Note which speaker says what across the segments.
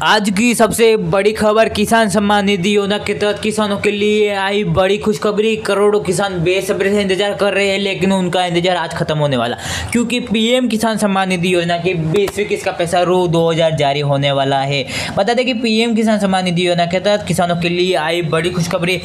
Speaker 1: आज की सबसे बड़ी खबर किसान सम्मान निधि योजना के तहत किसानों के लिए आई बड़ी खुशखबरी। करोड़ों किसान बेसब्री से इंतजार कर रहे हैं, लेकिन उनका इंतजार आज खत्म होने वाला, क्योंकि पीएम किसान सम्मान निधि योजना की 20वीं किस्त का पैसा रू 2000 जारी होने वाला है। बता दें कि पीएम किसान सम्मान निधि योजना के तहत किसानों के लिए आई बड़ी खुशखबरी।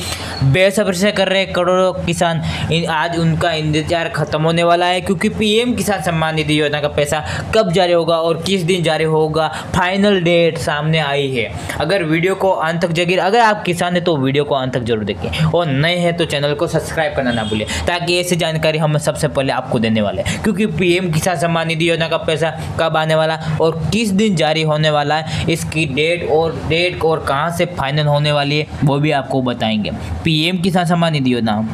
Speaker 1: बेसब्री से कर रहे करोड़ों किसान आज उनका इंतजार खत्म होने वाला है, क्योंकि पीएम किसान सम्मान निधि योजना का पैसा कब जारी होगा और किस दिन जारी होगा, फाइनल डेट सामने आई है। अगर वीडियो को अंत तक जगह, अगर आप किसान हैं तो वीडियो को अंत तक जरूर देखें, और नए हैं तो चैनल को सब्सक्राइब करना ना भूलें, ताकि ऐसी जानकारी हम सबसे पहले आपको देने वाले हैं। क्योंकि पीएम किसान सम्मान निधि योजना का पैसा कब आने वाला और किस दिन जारी होने वाला है, इसकी डेट और कहां से फाइनल होने वाली है, वो भी आपको बताएंगे। पीएम किसान सम्मान निधि योजना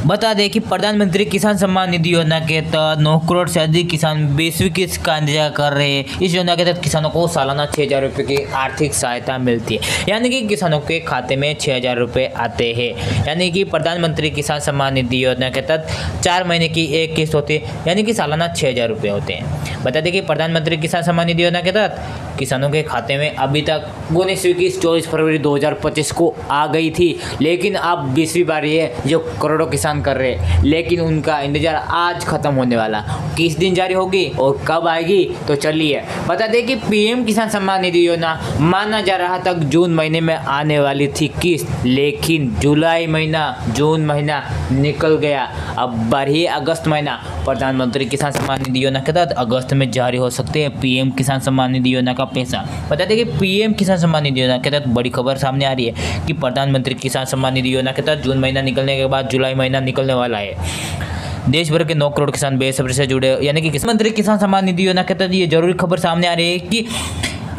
Speaker 1: बता दें कि प्रधानमंत्री किसान सम्मान निधि योजना के तहत 9 करोड़ से अधिक किसान 20वीं किस्त का इंतजार कर रहे हैं। इस योजना के तहत किसानों को सालाना 6000 रुपये की आर्थिक सहायता मिलती है, यानी कि किसानों के खाते में 6000 रुपये आते हैं। यानी कि प्रधानमंत्री किसान सम्मान निधि योजना के तहत 4 महीने की एक किस्त होती है, यानी कि सालाना 6000 रुपये होते हैं। बता दें कि प्रधानमंत्री किसान सम्मान निधि योजना के तहत किसानों के खाते में अभी तक 19वीं किस्त 24 फरवरी 2025 को आ गई थी, लेकिन अब 20वीं बारी है जो करोड़ों किसान कर रहे हैं, लेकिन उनका इंतजार आज खत्म होने वाला। किस दिन जारी होगी और कब आएगी, तो चलिए बता दें कि पीएम किसान सम्मान निधि योजना माना जा रहा था जून महीने में आने वाली थी किस्त, लेकिन जून महीना निकल गया। अब बढ़ी अगस्त महीना। प्रधानमंत्री किसान सम्मान निधि योजना के तहत अगस्त में जारी हो सकते हैं पीएम किसान सम्मान निधि योजना का पैसा। बता दें कि पीएम किसान सम्मान निधि योजना के तहत बड़ी खबर सामने आ रही है कि प्रधानमंत्री किसान सम्मान निधि योजना के तहत जून महीना निकलने के बाद जुलाई महीना निकलने वाला है। देश भर के 9 करोड़ किसान बेसब्री से जुड़े, यानी कि प्रधानमंत्री किसान सम्मान निधि योजना के तहत ये जरूरी खबर सामने आ रही है कि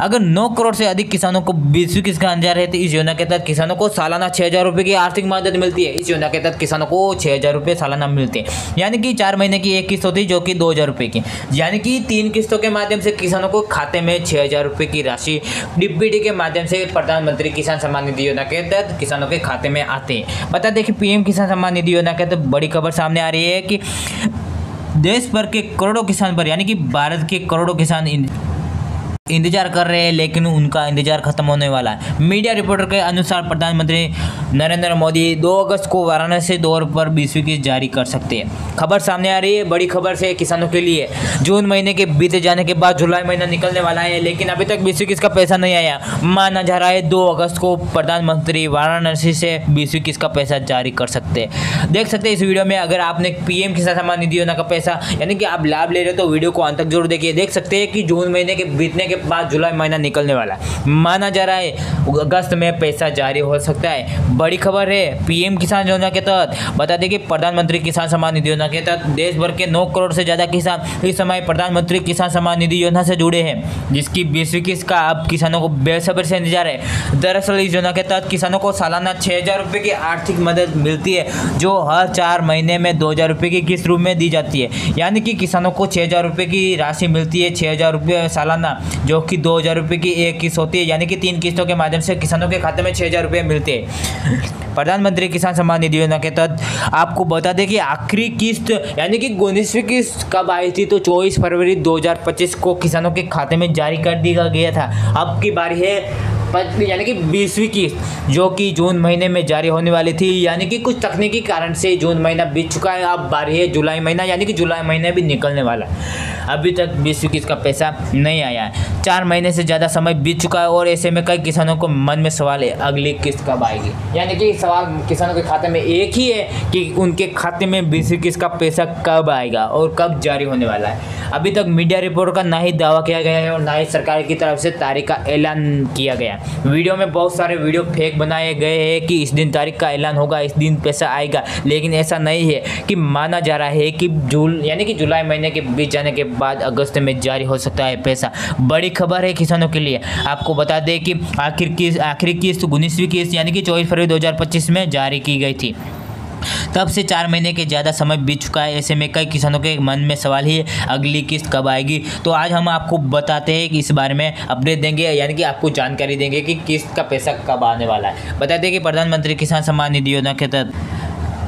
Speaker 1: अगर 9 करोड़ से अधिक किसानों को 20वीं किस्त का इंतजार है, तो इस योजना के तहत किसानों को सालाना 6000 रुपये की आर्थिक मदद मिलती है। इस योजना के तहत किसानों को 6000 रुपये सालाना मिलते हैं, यानी कि 4 महीने की एक किस्त होती है जो कि 2000 रुपये की, यानी कि 3 किस्तों के माध्यम से किसानों को खाते में 6000 रुपये की राशि डीबीटी के माध्यम से प्रधानमंत्री किसान सम्मान निधि योजना के तहत किसानों के खाते में आते हैं। बता दें कि पीएम किसान सम्मान निधि योजना के तहत बड़ी खबर सामने आ रही है कि देश भर के करोड़ों किसान पर, यानी कि भारत के करोड़ों किसान इंतजार कर रहे हैं, लेकिन उनका इंतजार खत्म होने वाला है। मीडिया रिपोर्टर के अनुसार प्रधानमंत्री नरेंद्र मोदी 2 अगस्त को वाराणसी दौर पर 20वीं किस्त जारी कर सकते हैं। खबर सामने आ रही है बड़ी खबर से किसानों के लिए। जून महीने के बीते जाने के बाद जुलाई महीना निकलने वाला है, लेकिन अभी तक 20वीं किस्त का पैसा नहीं आया। माना जा रहा है 2 अगस्त को प्रधानमंत्री वाराणसी से 20वीं किस्त का पैसा जारी कर सकते हैं। देख सकते हैं इस वीडियो में, अगर आपने पीएम किसान सम्मान निधि योजना का पैसा, यानी कि आप लाभ ले रहे हो, तो वीडियो को अंत तक जरूर देखिए। देख सकते हैं कि जून महीने के बीतने के बाद जुलाई महीना निकलने वाला है। माना जा रहा है अगस्त में पैसा जारी हो सकता है। बड़ी खबर है पीएम किसान योजना के तहत। बता दें कि प्रधानमंत्री किसान सम्मान निधि योजना के तहत देश भर के 9 करोड़ से ज्यादा किसान इस समय प्रधानमंत्री किसान सम्मान निधि योजना से जुड़े हैं, जिसकी 20वीं किस्त का अब किसानों को बेसब्री से इंतजार है। दरअसल इस योजना के तहत किसानों को सालाना 6000 रुपये की आर्थिक मदद मिलती है, जो हर 4 महीने में 2000 रुपये की किस्त रूप में दी जाती है। यानी कि किसानों को 6000 रुपये की राशि मिलती है, 6000 रुपये सालाना, जो कि 2000 रुपये की एक किस्त होती है, यानी कि 3 किस्तों के माध्यम से किसानों के खाते में 6000 रुपये मिलते हैं। प्रधानमंत्री किसान सम्मान निधि योजना के तहत आपको बता दें कि आखिरी किस्त, यानी कि 19वीं किस्त कब आई थी, तो 24 फरवरी 2025 को किसानों के खाते में जारी कर दिया गया था। अब की बारी है यानी कि 20वीं किस्त, जो कि जून महीने में जारी होने वाली थी, यानी कि कुछ तकनीकी कारण से जून महीना बीत चुका है। अब बारी है जुलाई महीना, यानी कि जुलाई महीने भी निकलने वाला है। अभी तक 20वीं किस्त का पैसा नहीं आया है। 4 महीने से ज़्यादा समय बीत चुका है, और ऐसे में कई किसानों को मन में सवाल है अगली किस्त कब आएगी। यानी कि सवाल किसानों के खाते में एक ही है कि उनके खाते में 20वीं किस्त का पैसा कब आएगा और कब जारी होने वाला है। अभी तक मीडिया रिपोर्ट का ना ही दावा किया गया है और ना ही सरकार की तरफ से तारीख का ऐलान किया गया। वीडियो में बहुत सारे वीडियो फेक बनाए गए हैं कि इस दिन तारीख का ऐलान होगा, इस दिन पैसा आएगा, लेकिन ऐसा नहीं है। कि माना जा रहा है कि यानी कि जुलाई महीने के बीत जाने के बाद अगस्त में जारी हो सकता है पैसा। बड़ी खबर है किसानों के लिए। आपको बता दें कि आखिरी किस्त 19वीं किस्त, यानी कि 24 फरवरी 2025 में जारी की गई थी। तब से 4 महीने के ज़्यादा समय बीत चुका है। ऐसे में कई किसानों के मन में सवाल ही है अगली किस्त कब आएगी। तो आज हम आपको बताते हैं कि इस बारे में अपडेट देंगे, यानी कि आपको जानकारी देंगे कि किस्त का पैसा कब आने वाला है। बता दें कि प्रधानमंत्री किसान सम्मान निधि योजना के तहत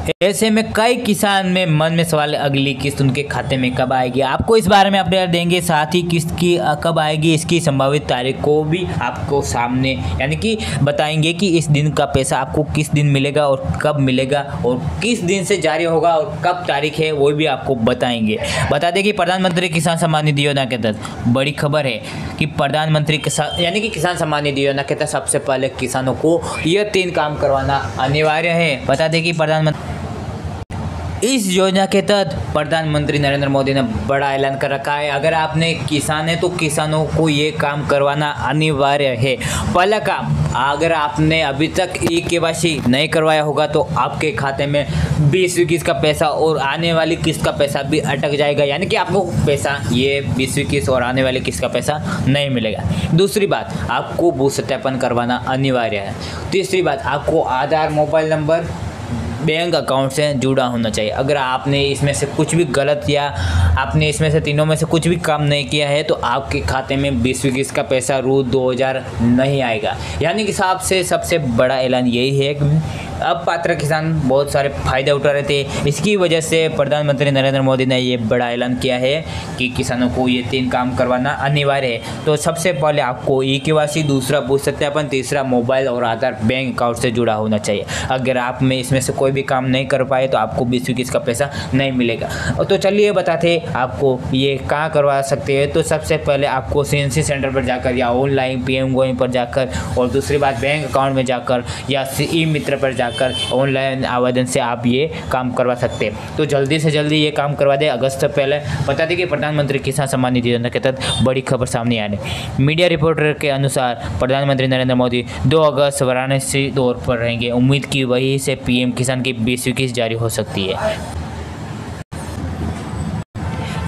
Speaker 1: ऐसे में कई किसान में मन में सवाल है, अगली किस्त उनके खाते में कब आएगी। आपको इस बारे में अपडेट देंगे, साथ ही किस्त की कब आएगी इसकी संभावित तारीख को भी आपको सामने यानी कि बताएंगे कि इस दिन का पैसा आपको किस दिन मिलेगा और कब मिलेगा और किस दिन से जारी होगा और कब तारीख है वो भी आपको बताएंगे। बता दें कि प्रधानमंत्री किसान सम्मान निधि योजना के तहत बड़ी खबर है कि प्रधानमंत्री किसान यानी कि किसान सम्मान निधि योजना के तहत सबसे पहले किसानों को यह 3 काम करवाना अनिवार्य है। बता दें कि इस योजना के तहत प्रधानमंत्री नरेंद्र मोदी ने बड़ा ऐलान कर रखा है। अगर आपने किसान है तो किसानों को ये काम करवाना अनिवार्य है। पहला काम, अगर आपने अभी तक KYC नहीं करवाया होगा तो आपके खाते में 20वीं किस्त का पैसा और आने वाली किस्त का पैसा भी अटक जाएगा, यानी कि आपको पैसा ये 20वीं किस्त और आने वाली किस्त का पैसा नहीं मिलेगा। दूसरी बात, आपको भू सत्यापन करवाना अनिवार्य है। तीसरी बात, आपको आधार मोबाइल नंबर बैंक अकाउंट से जुड़ा होना चाहिए। अगर आपने इसमें से कुछ भी गलत या आपने इसमें से तीनों में से कुछ भी काम नहीं किया है तो आपके खाते में 20वीं किस्त का पैसा रू 2000 नहीं आएगा। यानी कि साहब से सबसे बड़ा ऐलान यही है कि अब पात्र किसान बहुत सारे फायदे उठा रहे थे। इसकी वजह से प्रधानमंत्री नरेंद्र मोदी ने ये बड़ा ऐलान किया है कि किसानों को ये 3 काम करवाना अनिवार्य है। तो सबसे पहले आपको KYC, दूसरा भू सत्यापन, तीसरा मोबाइल और आधार बैंक अकाउंट से जुड़ा होना चाहिए। अगर आप में इसमें से कोई भी काम नहीं कर पाए तो आपको 20वीं किस्त का पैसा नहीं मिलेगा। तो चलिए बताते आपको ये कहाँ करवा सकते हैं। तो सबसे पहले आपको CNC सेंटर पर जाकर या ऑनलाइन PM गोइंग पर जाकर, और दूसरी बात बैंक अकाउंट में जाकर या ई-मित्र पर जाकर ऑनलाइन आवेदन से आप ये काम करवा सकते हैं। तो जल्दी से जल्दी ये काम करवा दें। अगस्त से पहले बता दें कि प्रधानमंत्री किसान सम्मान निधि योजना के तहत बड़ी खबर सामने आ रही। मीडिया रिपोर्टर के अनुसार प्रधानमंत्री नरेंद्र मोदी 2 अगस्त वाराणसी दौर पर रहेंगे। उम्मीद की वही से PM किसान की 20वीं किस्त जारी हो सकती है।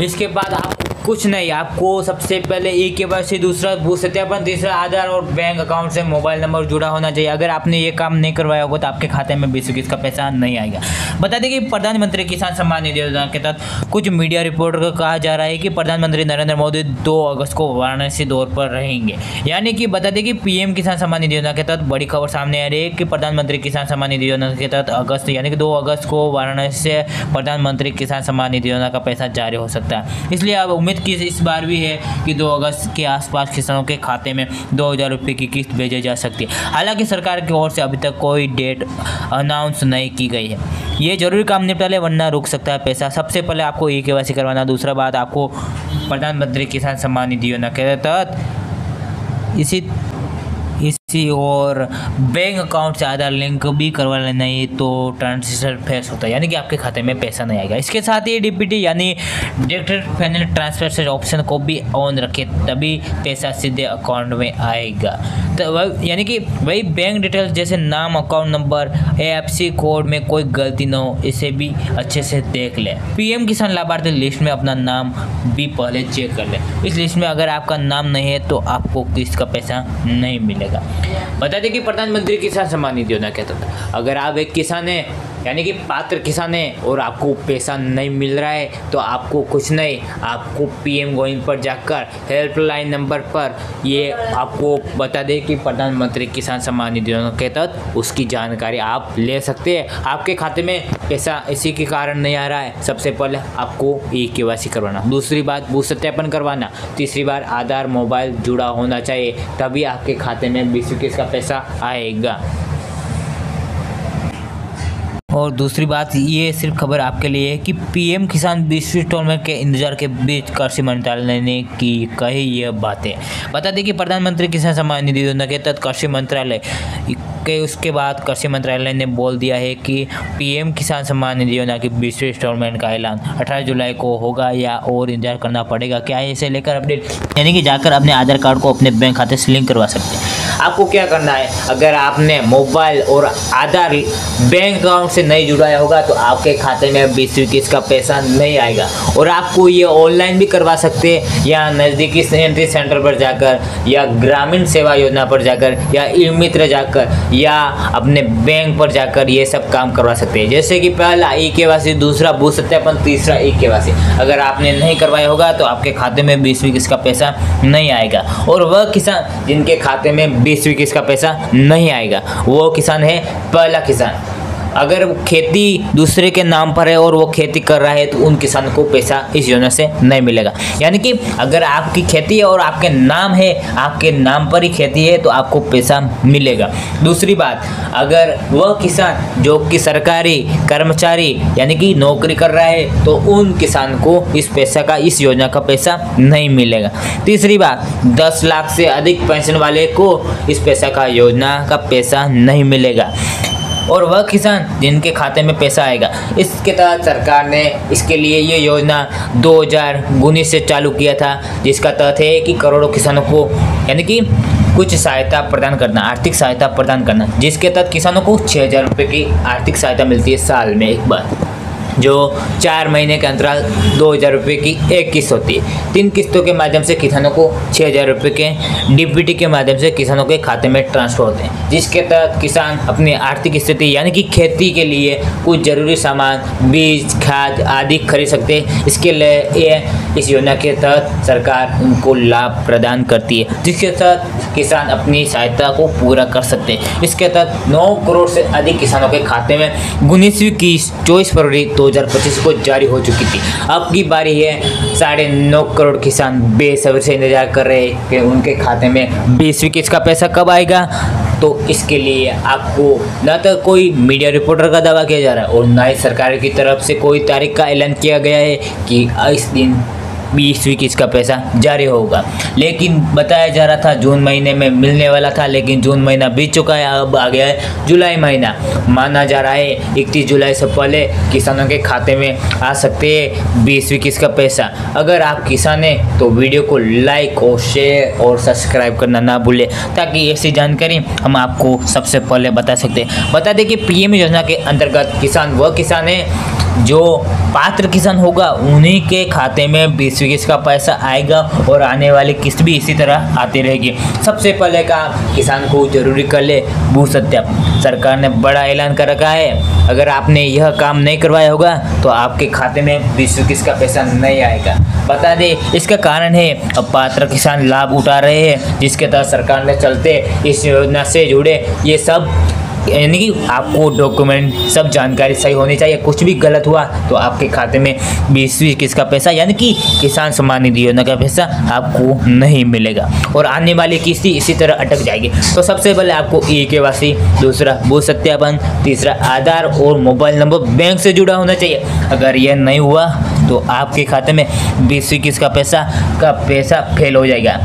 Speaker 1: इसके बाद आपको कुछ नहीं, आपको सबसे पहले KYC, दूसरा भू सत्यापन, तीसरा आधार और बैंक अकाउंट से मोबाइल नंबर जुड़ा होना चाहिए। अगर आपने ये काम नहीं करवाया होगा तो आपके खाते में 20वीं किस्त का पैसा नहीं आएगा। बता दें कि प्रधानमंत्री किसान सम्मान निधि योजना के तहत कुछ मीडिया रिपोर्टर को कहा जा रहा है कि प्रधानमंत्री नरेंद्र मोदी 2 अगस्त को वाराणसी दौर पर रहेंगे। यानी कि बता दें कि PM किसान सम्मान निधि योजना के तहत बड़ी खबर सामने आ रही है कि प्रधानमंत्री किसान सम्मान निधि योजना के तहत अगस्त यानी कि 2 अगस्त को वाराणसी से प्रधानमंत्री किसान सम्मान निधि योजना का पैसा जारी हो सकता है। इसलिए अब उम्मीद की इस बार भी है कि 2 अगस्त के आसपास किसानों के खाते में 2000 रुपये की किस्त भेजी जा सकती है। हालांकि सरकार की ओर से अभी तक कोई डेट अनाउंस नहीं की गई है। ये जरूरी काम निपटा ले वरना रुक सकता है पैसा। सबसे पहले आपको KYC करवाना, दूसरा बात आपको प्रधानमंत्री किसान सम्मान निधि योजना के तहत इसी और बैंक अकाउंट से आधार लिंक भी करवा लेना ही तो ट्रांजेक्शन फेस होता है, यानी कि आपके खाते में पैसा नहीं आएगा। इसके साथ ही DPT यानी डायरेक्ट फाइनेंस ट्रांसफर से ऑप्शन को भी ऑन रखें, तभी पैसा सीधे अकाउंट में आएगा। तो यानी कि वही बैंक डिटेल्स जैसे नाम, अकाउंट नंबर, AFC कोड में कोई गलती ना हो, इसे भी अच्छे से देख लें। PM किसान लाभार्थी लिस्ट में अपना नाम भी पहले चेक कर लें। इस लिस्ट में अगर आपका नाम नहीं है तो आपको किस्त का पैसा नहीं मिलेगा। बता दें कि प्रधानमंत्री किसान सम्मान निधि योजना के तहत अगर आप एक किसान हैं यानी कि पात्र किसान है और आपको पैसा नहीं मिल रहा है तो आपको कुछ नहीं, आपको PM गोइंग पर जाकर हेल्पलाइन नंबर पर ये आपको बता दें कि प्रधानमंत्री किसान सम्मान निधि योजना के तहत उसकी जानकारी आप ले सकते हैं। आपके खाते में पैसा इसी के कारण नहीं आ रहा है, सबसे पहले आपको KYC करवाना, दूसरी बात भू सत्यापन करवाना, तीसरी बार आधार मोबाइल जुड़ा होना चाहिए, तभी आपके खाते में 20वीं किस्त का पैसा आएगा। और दूसरी बात, ये सिर्फ खबर आपके लिए है कि PM किसान 20वीं इंस्टॉलमेंट के इंतजार के बीच कृषि मंत्रालय ने की कही यह बातें। बता दें कि प्रधानमंत्री किसान सम्मान निधि योजना के तहत कृषि मंत्रालय के उसके बाद कृषि मंत्रालय ने बोल दिया है कि PM किसान सम्मान निधि योजना की 20वीं इंस्टॉलमेंट का ऐलान 18 जुलाई को होगा या और इंतजार करना पड़ेगा। क्या है इसे लेकर अपडेट, यानी कि जाकर अपने आधार कार्ड को अपने बैंक खाते से लिंक करवा सकते हैं। आपको क्या करना है, अगर आपने मोबाइल और आधार बैंक अकाउंट से नहीं जुड़ाया होगा तो आपके खाते में 20वीं किस्त का पैसा नहीं आएगा। और आपको ये ऑनलाइन भी करवा सकते हैं या नज़दीकी CNC सेंटर पर जाकर या ग्रामीण सेवा योजना पर जाकर या ई-मित्र जाकर या अपने बैंक पर जाकर ये सब काम करवा सकते हैं। जैसे कि पहला KYC, दूसरा भू सत्यापन, तीसरा KYC। अगर आपने नहीं करवाया होगा तो आपके खाते में 20वीं किस्त का पैसा नहीं आएगा। और वह किसान जिनके खाते में 20वीं किस्त का पैसा नहीं आएगा वो किसान है पहला किसान। अगर खेती दूसरे के नाम पर है और वो खेती कर रहा है तो उन किसानों को पैसा इस योजना से नहीं मिलेगा। यानी कि अगर आपकी खेती है और आपके नाम है, आपके नाम पर ही खेती है, तो आपको पैसा मिलेगा। दूसरी बात, अगर वह किसान जो कि सरकारी कर्मचारी यानी कि नौकरी कर रहा है तो उन किसान को इस योजना का पैसा नहीं मिलेगा। तीसरी बात, 10 लाख से अधिक पेंशन वाले को इस योजना का पैसा नहीं मिलेगा। और वह किसान जिनके खाते में पैसा आएगा, इसके तहत सरकार ने इसके लिए ये योजना 2019 से चालू किया था, जिसका तहत है कि करोड़ों किसानों को यानी कि कुछ सहायता प्रदान करना, आर्थिक सहायता प्रदान करना, जिसके तहत किसानों को 6,000 रुपये की आर्थिक सहायता मिलती है साल में एक बार, जो 4 महीने के अंतराल 2,000 रुपये की एक किस्त होती है। 3 किस्तों के माध्यम से किसानों को 6,000 रुपये के डीबीटी के माध्यम से किसानों के खाते में ट्रांसफर होते हैं, जिसके तहत किसान अपनी आर्थिक स्थिति यानी कि खेती के लिए कुछ जरूरी सामान, बीज, खाद आदि खरीद सकते हैं। इसके लिए इस योजना के तहत सरकार उनको लाभ प्रदान करती है, जिसके तहत किसान अपनी सहायता को पूरा कर सकते हैं। इसके तहत 9 करोड़ से अधिक किसानों के खाते में 19वीं किस्त 24 फरवरी 2025 को जारी हो चुकी थी। अब की बारी है 9.5 करोड़ किसान बेसब्री से इंतजार कर रहे हैं कि उनके खाते में 20वीं किस्त का पैसा कब आएगा। तो इसके लिए आपको न तो कोई मीडिया रिपोर्टर का दावा किया जा रहा है और न ही सरकार की तरफ से कोई तारीख का ऐलान किया गया है कि इस दिन 20वीं किस्त का पैसा जारी होगा, लेकिन बताया जा रहा था जून महीने में मिलने वाला था, लेकिन जून महीना बीत चुका है, अब आ गया है जुलाई महीना। माना जा रहा है 31 जुलाई से पहले किसानों के खाते में आ सकते हैं 20वीं किस्त का पैसा। अगर आप किसान हैं तो वीडियो को लाइक और शेयर और सब्सक्राइब करना ना भूलें, ताकि ऐसी जानकारी हम आपको सबसे पहले बता सकते हैं। बता दें कि पीएम योजना के अंतर्गत किसान वह किसान है जो पात्र किसान होगा, उन्हीं के खाते में 20वीं किस्त का पैसा आएगा और आने वाली किस्त भी इसी तरह आती रहेगी। सबसे पहले काम किसान को जरूरी कर ले भू सत्यापन। सरकार ने बड़ा ऐलान कर रखा है, अगर आपने यह काम नहीं करवाया होगा तो आपके खाते में 20वीं किस्त का पैसा नहीं आएगा। बता दें इसका कारण है अपात्र किसान लाभ उठा रहे हैं, जिसके तहत सरकार ने चलते इस योजना से जुड़े ये सब यानी कि आपको डॉक्यूमेंट सब जानकारी सही होनी चाहिए। कुछ भी गलत हुआ तो आपके खाते में 20वीं किस्त का पैसा यानी कि किसान सम्मान निधि योजना का पैसा आपको नहीं मिलेगा और आने वाली किस्त इसी तरह अटक जाएगी। तो सबसे पहले आपको ई-केवाईसी, दूसरा भू सत्यापन, तीसरा आधार और मोबाइल नंबर बैंक से जुड़ा होना चाहिए। अगर यह नहीं हुआ तो आपके खाते में 20वीं किस्त का पैसा फेल हो जाएगा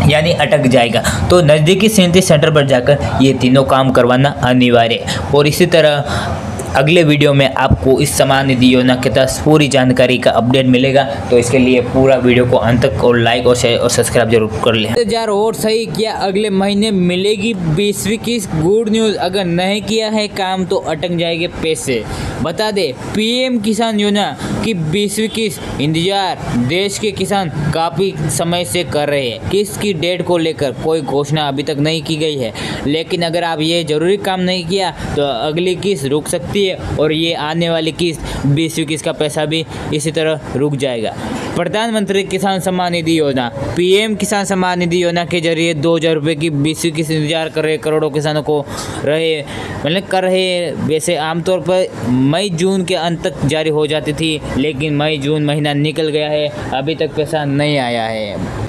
Speaker 1: यानी अटक जाएगा। तो नज़दीकी सेंट्री सेंटर पर जाकर ये तीनों काम करवाना अनिवार्य है। और इसी तरह अगले वीडियो में आपको इस सम्मान निधि योजना के तहत पूरी जानकारी का अपडेट मिलेगा। तो इसके लिए पूरा वीडियो को अंत तक और लाइक और शेयर और सब्सक्राइब जरूर कर लें। यार और सही किया, अगले महीने मिलेगी 20वीं किस्त। गुड न्यूज़, अगर नहीं किया है काम तो अटक जाएंगे पैसे। बता दे पीएम किसान योजना की 20वीं किस्त इंतजार देश के किसान काफ़ी समय से कर रहे हैं। किस्त की डेट को लेकर कोई घोषणा अभी तक नहीं की गई है, लेकिन अगर आप ये जरूरी काम नहीं किया तो अगली किस्त रुक सकती है और ये आने वाली किस्त 20वीं किस्त का पैसा भी इसी तरह रुक जाएगा। प्रधानमंत्री किसान सम्मान निधि योजना पीएम किसान सम्मान निधि योजना के जरिए 2,000 रुपये की 20वीं किस्त इंतजार कर रहे करोड़ों किसानों को कर रहे। वैसे आमतौर पर मई जून के अंत तक जारी हो जाती थी, लेकिन मई जून महीना निकल गया है, अभी तक पैसा नहीं आया है।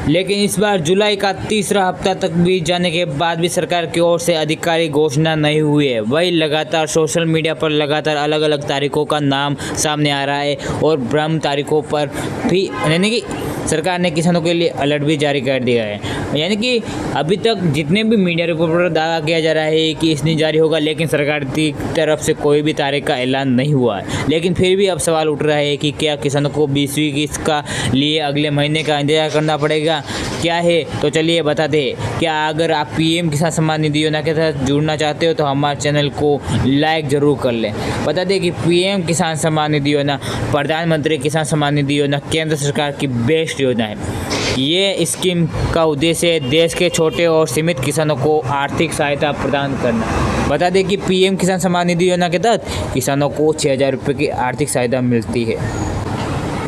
Speaker 1: लेकिन इस बार जुलाई का तीसरा हफ्ता तक बीत जाने के बाद भी सरकार की ओर से आधिकारिक घोषणा नहीं हुई है। वही लगातार सोशल मीडिया पर लगातार अलग अलग तारीखों का नाम सामने आ रहा है और ब्रह्म तारीखों पर भी यानी कि सरकार ने किसानों के लिए अलर्ट भी जारी कर दिया है। यानी कि अभी तक जितने भी मीडिया रिपोर्ट पर दावा किया जा रहा है कि इसने जारी होगा, लेकिन सरकार की तरफ से कोई भी तारीख का ऐलान नहीं हुआ है। लेकिन फिर भी अब सवाल उठ रहा है कि क्या किसानों को 20वीं किस्त का लिए अगले महीने का इंतजार करना पड़ेगा, क्या है? तो चलिए बताते हैं। क्या अगर आप पीएम किसान सम्मान निधि योजना के साथ जुड़ना चाहते हो तो हमारे चैनल को लाइक ज़रूर कर लें। बता दें कि पीएम किसान सम्मान निधि योजना प्रधानमंत्री किसान सम्मान निधि योजना केंद्र सरकार की बेस्ट योजना है। ये स्कीम का उद्देश्य है देश के छोटे और सीमित किसानों को आर्थिक सहायता प्रदान करना। बता दें कि पीएम किसान सम्मान निधि योजना के तहत किसानों को 6,000 रुपये की आर्थिक सहायता मिलती है।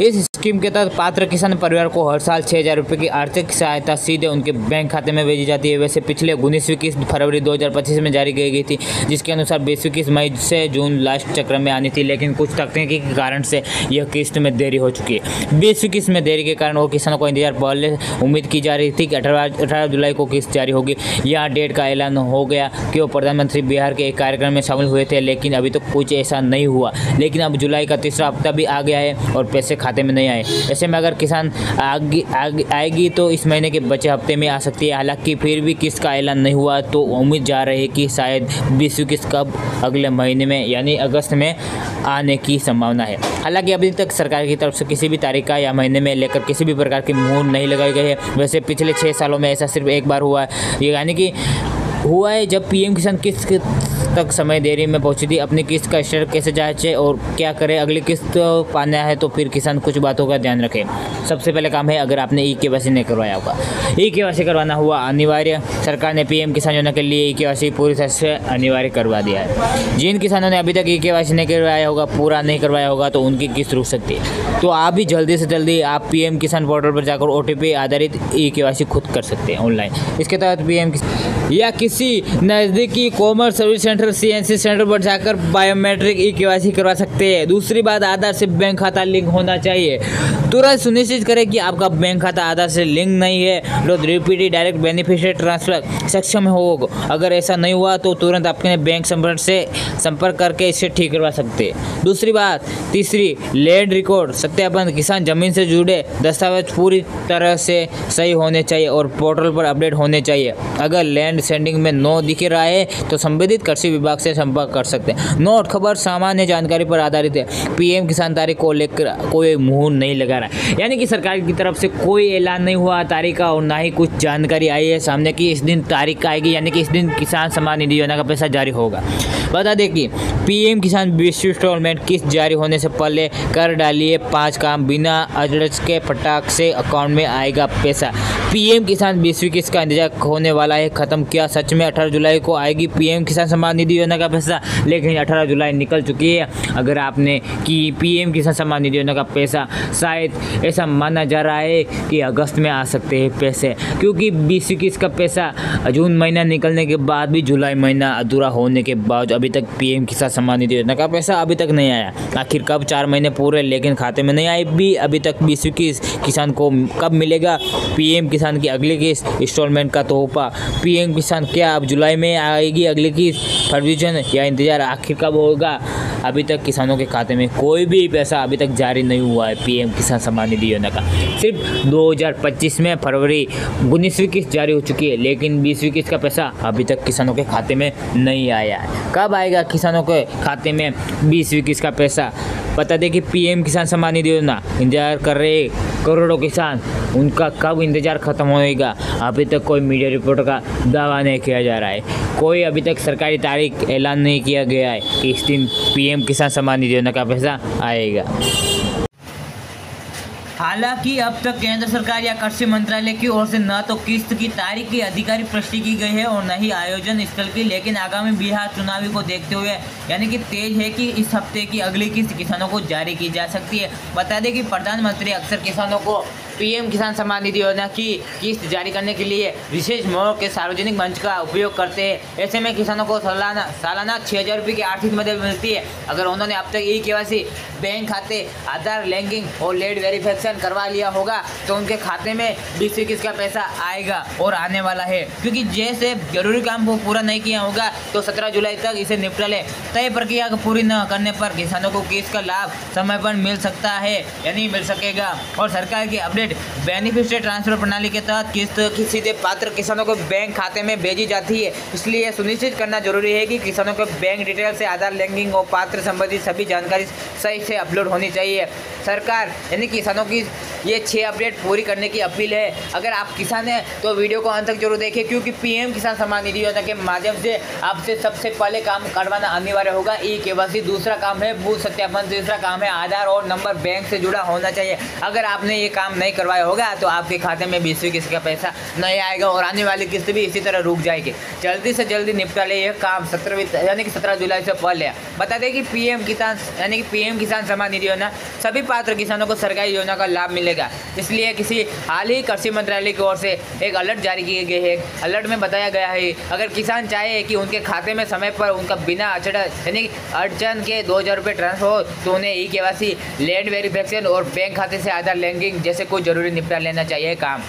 Speaker 1: इस स्कीम के तहत पात्र किसान परिवार को हर साल 6,000 रुपये की आर्थिक सहायता सीधे उनके बैंक खाते में भेजी जाती है। वैसे पिछले 19वीं किस्त फरवरी 2025 में जारी की गई थी, जिसके अनुसार 20वीं किस्त मई से जून लास्ट चक्र में आनी थी, लेकिन कुछ तकनीकी कारण से यह किस्त में देरी हो चुकी है। 20वीं किस्त में देरी के कारण वो किसानों को इंतजार पहले उम्मीद की जा रही थी कि 18 जुलाई को किस्त जारी होगी। यहाँ डेट का ऐलान हो गया कि वो प्रधानमंत्री बिहार के एक कार्यक्रम में शामिल हुए थे, लेकिन अभी तक कुछ ऐसा नहीं हुआ। लेकिन अब जुलाई का तीसरा हफ्ता भी आ गया है और पैसे खाते में नहीं आए। ऐसे में अगर किसान आएगी तो इस महीने के बचे हफ्ते में आ सकती है। हालांकि फिर भी किस्त का ऐलान नहीं हुआ तो उम्मीद जा रही है कि शायद 20वीं किस्त कब अगले महीने में यानी अगस्त में आने की संभावना है। हालांकि अभी तक सरकार की तरफ से किसी भी तारीख का या महीने में लेकर किसी भी प्रकार की मुहर नहीं लगाई गई है। वैसे पिछले 6 सालों में ऐसा सिर्फ एक बार हुआ है, यानी कि हुआ है जब पीएम किसान किस्त तक समय देरी में पहुंची थी। अपनी किस्त का स्टेटस कैसे जांचे और क्या करें, अगली किस्त पाना है तो फिर किसान कुछ बातों का ध्यान रखें। सबसे पहले काम है, अगर आपने ई-केवाईसी नहीं करवाया होगा, ई-केवाईसी करवाना हुआ अनिवार्य। सरकार ने पीएम किसान योजना के लिए ई-केवाईसी पूरी तरह से अनिवार्य करवा दिया है। जिन किसानों ने अभी तक ई-केवाईसी नहीं करवाया होगा, पूरा नहीं करवाया होगा, तो उनकी किस्त रुक सकती है। तो आप भी जल्दी से जल्दी आप पीएम किसान पोर्टल पर जाकर OTP आधारित ई-केवाईसी खुद कर सकते हैं ऑनलाइन। इसके तहत पीएम या किसी नज़दीकी commerce service centre CNC centre पर जाकर बायोमेट्रिक ई-केवाईसी करवा सकते हैं। दूसरी बात, आधार से बैंक खाता लिंक होना चाहिए। तुरंत सुनिश्चित करें कि आपका बैंक खाता आधार से लिंक नहीं है तो DPD डायरेक्ट बेनिफिशियरी ट्रांसफर सक्षम हो। अगर ऐसा नहीं हुआ तो तुरंत अपने बैंक संपर्क करके इसे ठीक करवा सकते हैं। दूसरी बात, तीसरी, लैंड रिकॉर्ड सत्यापन। किसान जमीन से जुड़े दस्तावेज पूरी तरह से सही होने चाहिए और पोर्टल पर अपडेट होने चाहिए। अगर लैंड सेंडिंग में नो दिख रहा है तो संबंधित कृषि विभाग से संपर्क कर सकते हैं। नोट, खबर सामान्य जानकारी पर आधारित है। पीएम किसान तारीख को लेकर कोई मुहर नहीं लगा रहा है, यानी कि सरकार की तरफ से कोई ऐलान नहीं हुआ तारीख का और ना ही कुछ जानकारी आई है सामने कि इस दिन तारीख आएगी, यानी कि इस दिन किसान सम्मान निधि योजना का पैसा जारी होगा। बता दें कि पीएम किसान 20वीं इंस्टॉलमेंट किस्त जारी होने से पहले कर डालिए 5 काम, बिना अड़चन के फटाक से अकाउंट में आएगा पैसा। पीएम किसान 20वीं किस्त का इंतजार होने वाला है खत्म। क्या सच में 18 जुलाई को आएगी पीएम किसान सम्मान निधि योजना का पैसा? लेकिन 18 जुलाई निकल चुकी है। अगर आपने कि पीएम किसान सम्मान निधि योजना का पैसा, शायद ऐसा माना जा रहा है कि अगस्त में आ सकते हैं पैसे, क्योंकि 20वीं किस्त का पैसा जून महीना निकलने के बाद भी जुलाई महीना अधूरा होने के बाद अभी तक पीएम किसान सम्मान निधि योजना का पैसा अभी तक नहीं आया। आखिर कब 4 महीने पूरे लेकिन खाते में नहीं आई भी अभी तक। 20वीं किस्त किसान को कब मिलेगा? पीएम किसान की अगली किस्त इंस्टॉलमेंट का तोहफा। पीएम किसान क्या अब जुलाई में आएगी अगली किस्त, फरवरी या इंतजार आखिर कब होगा? अभी तक किसानों के खाते में कोई भी पैसा अभी तक जारी नहीं हुआ है पीएम किसान सम्मान निधि योजना का। सिर्फ 2025 में फरवरी 19वीं किस्त जारी हो चुकी है, लेकिन 20वीं किस्त का पैसा अभी तक किसानों के खाते में नहीं आया है। कब आएगा किसानों के खाते में 20वीं किस्त का पैसा? बता दें कि पीएम किसान सम्मान निधि योजना इंतजार कर रहे करोड़ों किसान, उनका कब इंतजार खत्म होएगा? अभी तक कोई मीडिया रिपोर्ट का दावा नहीं किया जा रहा है। कोई अभी तक सरकारी तारीख ऐलान नहीं किया गया है कि इस दिन पीएम किसान सम्मान निधि योजना का पैसा आएगा। हालांकि अब तक केंद्र सरकार या कृषि मंत्रालय की ओर से न तो किस्त की तारीख की अधिकारी पुष्टि की गई है और न ही आयोजन स्थल की, लेकिन आगामी बिहार चुनावी को देखते हुए यानी कि तेज है कि इस हफ्ते की अगली किस्त किसानों को जारी की जा सकती है। बता दें कि प्रधानमंत्री अक्सर किसानों को पीएम किसान सम्मान निधि योजना की किस्त जारी करने के लिए विशेष मोड़ के सार्वजनिक मंच का उपयोग करते हैं। ऐसे में किसानों को सालाना 6,000 रुपये की आर्थिक मदद मिलती है। अगर उन्होंने अब तक ई-केवाईसी, बैंक खाते, आधार लिंकिंग और लेड वेरिफिकेशन करवा लिया होगा तो उनके खाते में 20वीं किस्त का पैसा आएगा और आने वाला है, क्योंकि जैसे जरूरी काम को पूरा नहीं किया होगा तो 17 जुलाई तक इसे निपटा ले। तय प्रक्रिया को पूरी न करने पर किसानों को किस्त का लाभ समय पर मिल सकता है यानी मिल सकेगा। और सरकार की अपडेट, बेनिफिशियरी ट्रांसफर प्रणाली के तहत किस्त सीधे पात्र किसानों को बैंक खाते में भेजी जाती है। इसलिए सुनिश्चित करना जरूरी है कि किसानों के बैंक डिटेल से आधार लिंकिंग और पात्र संबंधित सभी जानकारी सही से अपलोड होनी चाहिए। सरकार यानी किसानों की ये 6 अपडेट पूरी करने की अपील है। अगर आप किसान हैं तो वीडियो को अंत तक जरूर देखें, क्योंकि पीएम किसान सम्मान निधि योजना के माध्यम से आपसे सबसे पहले काम करवाना अनिवार्य होगा ई-केवाईसी। दूसरा काम है बूथ सत्यापन। तीसरा काम है आधार और नंबर बैंक से जुड़ा होना चाहिए। अगर आपने ये काम नहीं करवाया होगा तो आपके खाते में 20वीं किस्त का पैसा नहीं आएगा और आने वाली किस्त भी इसी तरह रुक जाएगी। जल्दी से जल्दी निपटा ले यह काम 17 जुलाई से पहले। बता दें कि पीएम किसान सम्मान निधि योजना सभी पात्र किसानों को सरकारी योजना का लाभ मिलेगा। इसलिए किसी हाल ही कृषि मंत्रालय की ओर से एक अलर्ट जारी किए गए हैं। अलर्ट में बताया गया है अगर किसान चाहे कि उनके खाते में समय पर उनका बिना अड़चन के 2000 रुपये ट्रांसफर हो तो उन्हें ई-केवाईसी, लैंड वेरिफिकेशन और बैंक खाते से आधार लिंकिंग जैसे कोई जरूरी निपटा लेना चाहिए काम।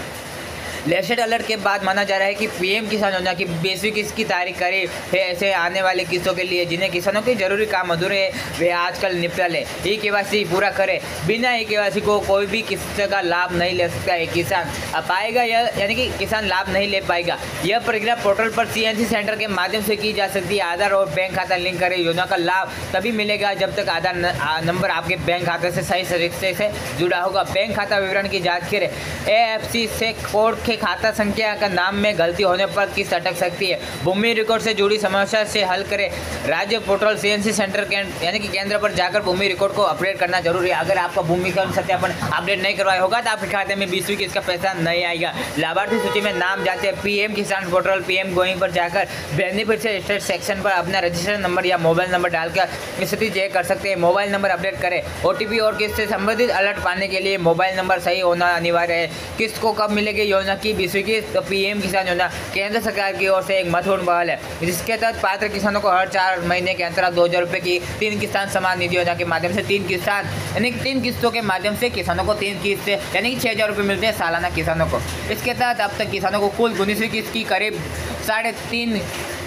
Speaker 1: लेटेस्ट अलर्ट के बाद माना जा रहा है कि पीएम किसान योजना की 20वीं किस्त की तारीख करीब है। ऐसे आने वाली किस्तों के लिए जिन्हें किसानों के जरूरी काम अधूरे है वे आजकल निपटा ले, ई-केवाईसी पूरा करे। बिना ई-केवाईसी को कोई भी किस्त का लाभ नहीं ले सकता है किसान पाएगा यानी कि किसान लाभ नहीं ले पाएगा। यह प्रक्रिया पोर्टल पर सीएनसी सेंटर के माध्यम से की जा सकती है। आधार और बैंक खाता लिंक करें। योजना का लाभ तभी मिलेगा जब तक आधार नंबर आपके बैंक खाते से सही तरीके से जुड़ा होगा। बैंक खाता विवरण की जाँच करें। AFC से कोड खाता संख्या का नाम में गलती होने पर किस्त अटक सकती है। भूमि रिकॉर्ड से जुड़ी समस्या से हल करें। राज्य पोर्टल सीएनसी सेंटर यानी कि केंद्र पर जाकर भूमि रिकॉर्ड को अपडेट करना जरूरी है। अगर आपका भूमि का सत्यापन अपडेट नहीं करवाया होगा तो आपके खाते में 20वीं किस्त का पैसा नहीं आएगा। लाभार्थी सूची में नाम जाते हैं पीएम किसान पोर्टल पीएम गोइंग पर जाकर बेनिफिशियरी स्टेटस सेक्शन पर अपना रजिस्ट्रेशन नंबर या मोबाइल नंबर डालकर स्थिति चेक कर सकते हैं। मोबाइल नंबर अपडेट करें। OTP और किस्त से संबंधित अलर्ट पाने के लिए मोबाइल नंबर सही होना अनिवार्य है। किस्त को कब मिलेगी? योजना की 20वीं किस्त तो पीएम किसान योजना केंद्र सरकार की ओर से एक महत्वपूर्ण पहल है जिसके तहत पात्र किसानों को हर 4 महीने के अंतराल 2000 रुपये की 3 किसान सम्मान निधि योजना के माध्यम से 3 किस्तों के माध्यम से किसानों को 3 किस्त यानी कि 6000 रुपये मिलते हैं सालाना किसानों को। इसके तहत अब तक किसानों को कुल 19वीं किस्त की करीब 3.5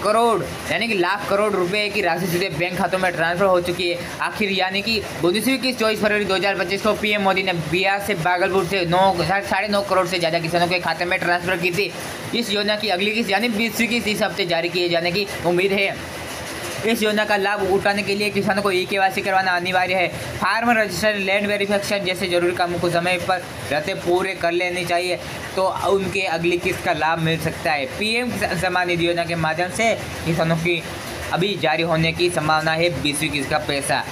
Speaker 1: करोड़ यानी कि लाख करोड़ रुपए की राशि सीधे बैंक खातों में ट्रांसफर हो चुकी है। आखिर यानी कि 19वीं किस्त 24 फरवरी 2025 को पीएम मोदी ने बिहार से भागलपुर से 9.5 करोड़ से ज़्यादा किसानों के खाते में ट्रांसफर की थी। इस योजना की अगली किस्त यानी 20वीं किस्त इस हफ्ते जारी किए जाने की उम्मीद है। इस योजना का लाभ उठाने के लिए किसानों को ई-केवाईसी करवाना अनिवार्य है। फार्मर रजिस्ट्रेशन, लैंड वेरिफिकेशन जैसे जरूरी कामों को समय पर रहते पूरे कर लेने चाहिए तो उनके अगली किस्त का लाभ मिल सकता है। पीएम किसान सम्मान निधि योजना के माध्यम से किसानों की अभी जारी होने की संभावना है 20वीं किस्त का पैसा।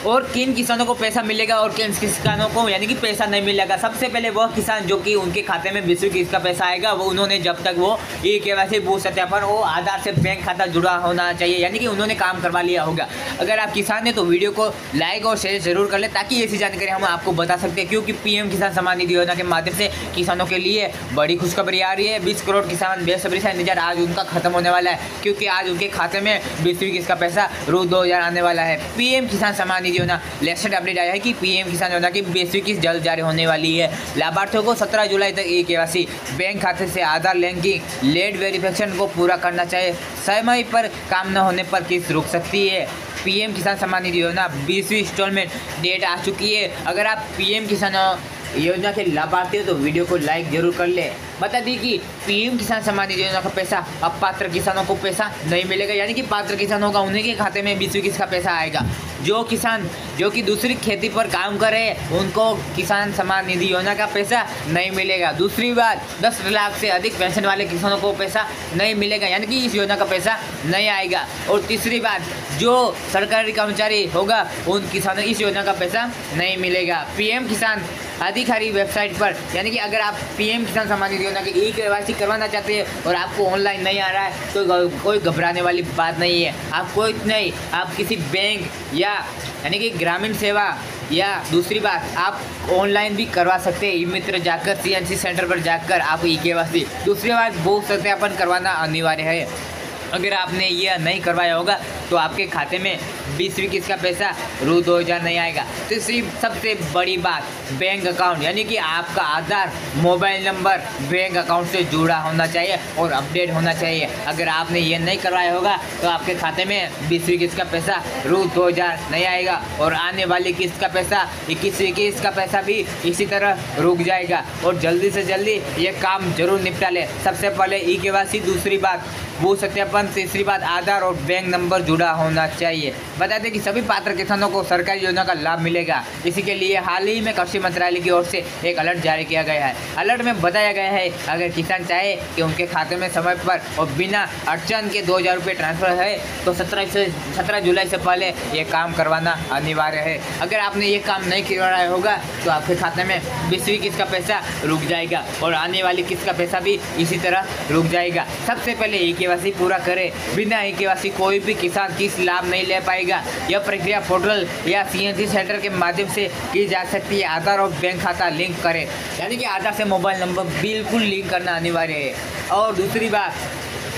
Speaker 1: और किन किसानों को पैसा मिलेगा और किन किसानों को यानी कि पैसा नहीं मिलेगा। सबसे पहले वह किसान जो कि उनके खाते में 20वीं किस्त का पैसा आएगा वो उन्होंने जब तक वो ई-केवाईसी बूथ सत्यापन वो आधार से बैंक खाता जुड़ा होना चाहिए यानी कि उन्होंने काम करवा लिया होगा। अगर आप किसान हैं तो वीडियो को लाइक और शेयर जरूर कर लें ताकि ऐसी जानकारी हम आपको बता सकते हैं क्योंकि पीएम किसान सम्मान निधि योजना के माध्यम से किसानों के लिए बड़ी खुशखबरी आ रही है। 20 करोड़ किसान बेसब्री से इंतजार आज उनका खत्म होने वाला है क्योंकि आज उनके खाते में 20वीं किस्त का पैसा रू 2000 आने वाला है। पीएम किसान सम्मान योजना लेटेस्ट अपडेट आया है कि पीएम किसान योजना की 20वीं किस्त जल्द जारी होने वाली है। लाभार्थियों को 17 जुलाई तक ई-केवाईसी, बैंक खाते से आधार लिंकिंग, लैंड वेरिफिकेशन को पूरा करना चाहिए। समय पर काम न होने पर किस्त रुक सकती है। पीएम किसान सम्मान निधि योजना 20वीं इंस्टॉलमेंट डेट आ चुकी है। अगर आप पीएम किसान योजना के लाभार्थी हो तो वीडियो को लाइक जरूर कर ले। बता दी कि पीएम किसान सम्मान निधि योजना का पैसा अब पात्र किसानों को पैसा नहीं मिलेगा यानी कि पात्र किसान होगा उन्हीं के खाते में 20वीं किस्त का पैसा आएगा। जो किसान जो कि दूसरी खेती पर काम कर रहे हैं उनको किसान सम्मान निधि योजना का पैसा नहीं मिलेगा। दूसरी बात 10 लाख से अधिक पेंशन वाले किसानों को पैसा नहीं मिलेगा यानी कि इस योजना का पैसा नहीं आएगा। और तीसरी बात जो सरकारी कर्मचारी होगा उन किसानों इस योजना का पैसा नहीं मिलेगा। पीएम किसान अधिकारी वेबसाइट पर यानी कि अगर आप पीएम किसान सम्मान निधि योजना की ई-केवाईसी करवाना चाहते हैं और आपको ऑनलाइन नहीं आ रहा है तो कोई घबराने वाली बात नहीं है। आप कोई नहीं आप किसी बैंक या यानी कि ग्रामीण सेवा या दूसरी बात आप ऑनलाइन भी करवा सकते हैं। ई-मित्र जाकर सीएनसी सेंटर पर जाकर आप ई-केवाईसी। दूसरी बात बूथ सत्यापन करवाना अनिवार्य है। अगर आपने यह नहीं करवाया होगा तो आपके खाते में 20वीं किस्त का पैसा रू 2000 नहीं आएगा। तीसरी सबसे बड़ी बात बैंक अकाउंट यानी कि आपका आधार मोबाइल नंबर बैंक अकाउंट से जुड़ा होना चाहिए और अपडेट होना चाहिए। अगर आपने ये नहीं करवाया होगा तो आपके खाते में 20वीं किस्त का पैसा रू 2000 नहीं आएगा और आने वाली किस्त का पैसा 21वीं किस्त का पैसा भी इसी तरह रुक जाएगा। और जल्दी से जल्दी ये काम जरूर निपटा ले। सबसे पहले ई-केवाईसी, दूसरी बात भू सत्यापन, तीसरी बात आधार और बैंक नंबर जुड़ा होना चाहिए। बता दें कि सभी पात्र किसानों को सरकारी योजना का लाभ मिलेगा। इसी के लिए हाल ही में कृषि मंत्रालय की ओर से एक अलर्ट जारी किया गया है। अलर्ट में बताया गया है अगर किसान चाहे कि उनके खाते में समय पर और बिना अड़चन के 2000 रुपये ट्रांसफर है तो 17 जुलाई से पहले ये काम करवाना अनिवार्य है। अगर आपने ये काम नहीं करवाया होगा तो आपके खाते में 20वीं किस्त का पैसा रुक जाएगा और आने वाली किस्त का पैसा भी इसी तरह रुक जाएगा। सबसे पहले KYC पूरा करें। बिना KYC कोई भी किसान किस्त लाभ नहीं ले पाएगा। यह प्रक्रिया पोर्टल या CNC सेंटर के माध्यम से की जा सकती है। आधार और बैंक खाता लिंक करें, यानी कि आधार से मोबाइल नंबर बिल्कुल लिंक करना अनिवार्य है। और दूसरी बात,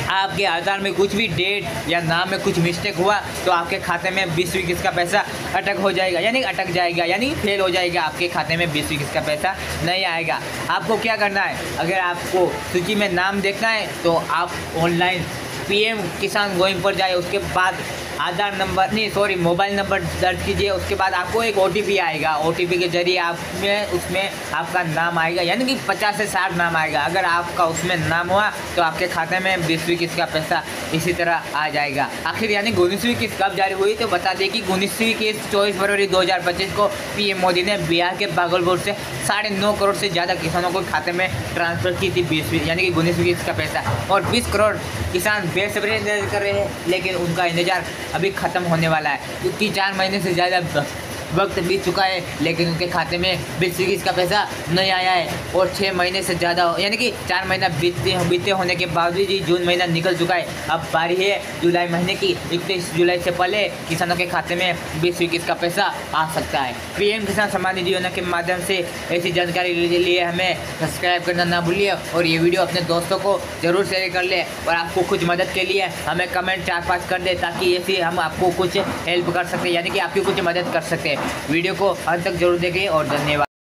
Speaker 1: आपके आधार में कुछ भी डेट या नाम में कुछ मिस्टेक हुआ तो आपके खाते में 20वीं किस्त का पैसा अटक जाएगा, यानी फेल हो जाएगा। आपके खाते में 20वीं किस्त का पैसा नहीं आएगा। आपको क्या करना है, अगर आपको सूची में नाम देखना है तो आप ऑनलाइन PM किसान गोइंग पर जाए, उसके बाद मोबाइल नंबर दर्ज कीजिए। उसके बाद आपको एक OTP आएगा। OTP के जरिए उसमें आपका नाम आएगा, यानी कि 50 से 60 नाम आएगा। अगर आपका उसमें नाम हुआ तो आपके खाते में 20वीं किस्त का पैसा इसी तरह आ जाएगा। आखिर यानी 19वीं किस्त कब जारी हुई, तो बता दें कि 19वीं किस्त 24 फरवरी 2025 को PM मोदी ने बिहार के भागलपुर से 9.5 करोड़ से ज़्यादा किसानों को खाते में ट्रांसफ़र की थी 20वीं यानी कि 19वीं किस्त का पैसा। और 20 करोड़ किसान बेसब्री इंतजार कर रहे हैं, लेकिन उनका इंतजार अभी ख़त्म होने वाला है, क्योंकि 4 महीने से ज़्यादा वक्त बीत चुका है, लेकिन उनके खाते में 20वीं किस्त का पैसा नहीं आया है। और 6 महीने से ज़्यादा यानी कि 4 महीना बीते होने के बावजूद ही जून महीना निकल चुका है। अब बारी है जुलाई महीने की। 31 जुलाई से पहले किसानों के खाते में 20वीं किस्त का पैसा आ सकता है। PM किसान सम्मान निधि योजना के माध्यम से ऐसी जानकारी के लिए हमें सब्सक्राइब करना ना भूलिए और ये वीडियो अपने दोस्तों को ज़रूर शेयर कर ले। और आपको कुछ मदद के लिए हमें कमेंट 4-5 कर दे, ताकि ऐसे हम आपको कुछ हेल्प कर सकते, यानी कि आपकी कुछ मदद कर सकते हैं। वीडियो को अंत तक जरूर देखें और धन्यवाद।